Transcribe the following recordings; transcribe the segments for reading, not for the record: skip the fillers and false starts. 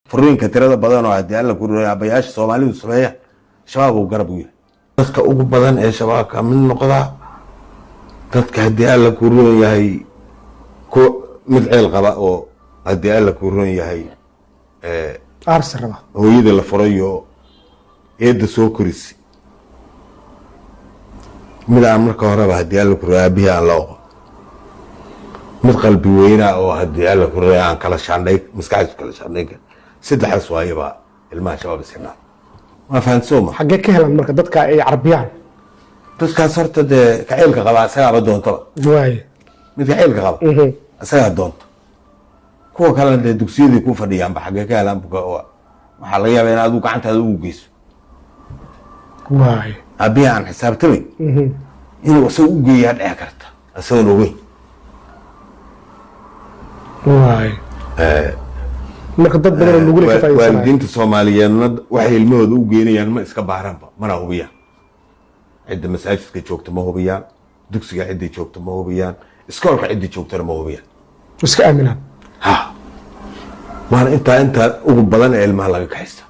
furiinka tirada badan oo haddii alla ku ruray abayaasha Soomaalidu sameeya shabaab uu garab u yahay dadka ugu badan ee shabaabka mid noqda dadka haddii alla ku ruray yahay ko mid ceel qaba oo haddii alla ku ruray yahay arsaraba hooyada la furayo eedda soo korisi mid aan marka horeba haddii alla ku ruray aabihi aan loo mid qalbi weyna oo haddii alla ku ruray aan kala shaandhay maskaxdiisu kala shaandhay saddexdaas waayaba ilmaha shabaab isna ma fahansooma xagee ka helan marka dadka ay carbiyaan dadkaas horta dee kaceelka qaba asagaa doonto waay mid kaceelka qaba asagaa doonto kuwa kalena dee dugsiyadii ku fadhiyaanba xagee ka helaan waxaa laga yaabaa in adigu gacantaada ugu geyso waay aabihi aan xisaabtamay inuu isaga u geeyaa dhici karta isagoon ogeyn waay marka dad badan oo nugul ka faa'iideysanaya waalidiinta Soomaaliyeedna waxay ilmahooda u geynayaan ma iska baaranba mana hubiyaan cidda masaajidka joogta ma hubiyaan dugsiga cidda joogta ma hubiyaan iskoolka cidda joogtana ma hubiyaan iska aaminaan waana inta ugu badan ee ilmaha laga kaxaysta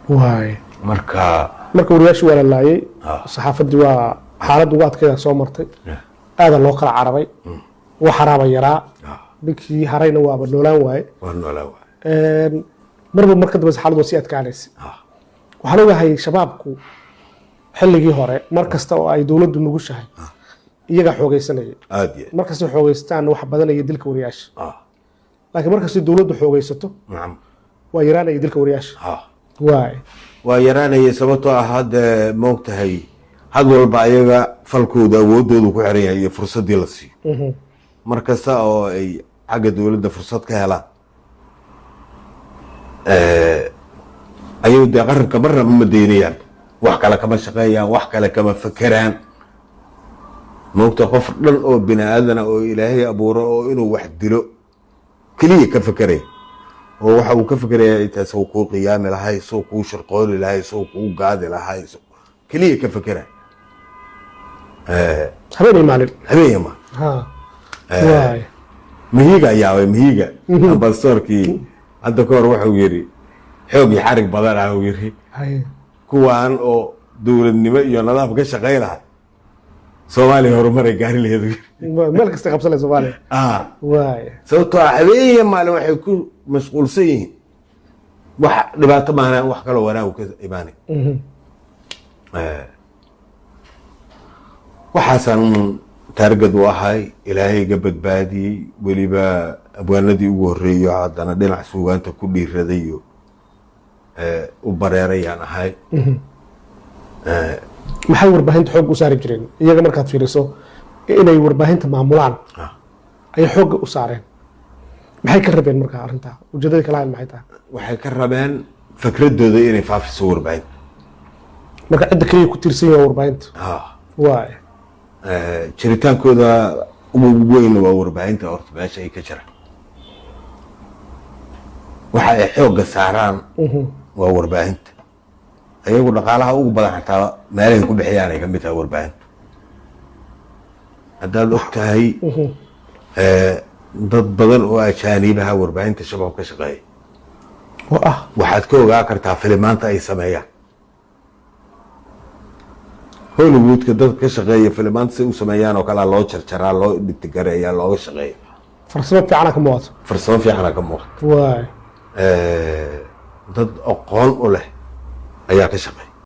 waay marka wariyaashii waa la laayay saxaafadii waa xaalad ugu adkeeda soo martay aada loo kala carabay wax haraaba yaraa ninkii harayna waaba noolaan waaye marba marka dambe xaalad waa sii adkaanaysa waxaan ogahay shabaabku xilligii hore mar kasta oo ay dowladdu nugushahay iyagaa xoogaysanaya markastay xoogaystaan wax badanaya dilka wariyaasha laakiin markastay dowladdu xoogaysato waa yaraanaya dilka wariyaasha waa yaraanaya sababtoo ah hadda moogtahay had walba ayaga falkooda awoodoodu ku xiran yahay iyo fursadii la siiyo mar kasta oo ay xagga dowladda fursad ka helaan ayagu dee qaranka marna ma daynayaan wax kale kama shaqeeyaan wax kale kama fakeraan moogta qof dhan oo bini aadana oo ilaahay abuuro oo inuu wax dilo keliya ka fakeraya oo waxa uu ka fakeraya intaas uu kuu qiyaami lahay soo kuu shirqooli lahay soo kuu gaadi lahay keliya ka fakeraya habeenay maalin mihiga ayaa mihiga ambasadorkii hadda ka hor wuxuu yiri xoog iyo xarig badan ah uu yiri kuwaan oo dowladnimo iyo nidaam ka shaqeynahay Soomaaliya horumar ay gaari lahayd meel kasta qabsan Soomaaliya waay sababtoo ah habeenay maalin waxay ku mashquulsan yihiin wax dhibaato maana wax kale wanaag ka imaanay waxaasan taargad u ahay ilaahay ga badbaadiyey weliba abwaanadii ugu horreeyo haddana dhinac suugaanta ku dhiiraday iyo u bareerayaan ahay maxay warbaahinta xoog u saari jireen iyaga markaad fiiriso inay warbaahinta maamulaan ay xoog u saareen maxay ka rabeen markaa arrintaa ujeedada kala maxay tahay waxay ka rabeen fikradooda inay faafiso warbaahinta marka cidda kaliya ku tiirsan yahay warbaahinta waay jiritaankooda ugu weyn waa warbaahinta horta meesha ay ka jiraan waxa ay xoogga saaraan waa warbaahinta ayagu dhaqaalaha ugu badan xataa meelahay ku bixiyaan ay ka mid tahay warbaahinta haddaad og tahay dad badan oo ajaaniibaha warbaahinta shabaab ka shaqeeya waxaad ka ogaa kartaa filimaanta ay sameeyaan Hollywoodka dad ka shaqeeya filimaanta si u sameeyaan oo kala loo jarjaraa loo dhigtigareeyaa looga shaqeeya farsamo fiican ka muuqato dad aqoon u leh ayaa ka shaqeeya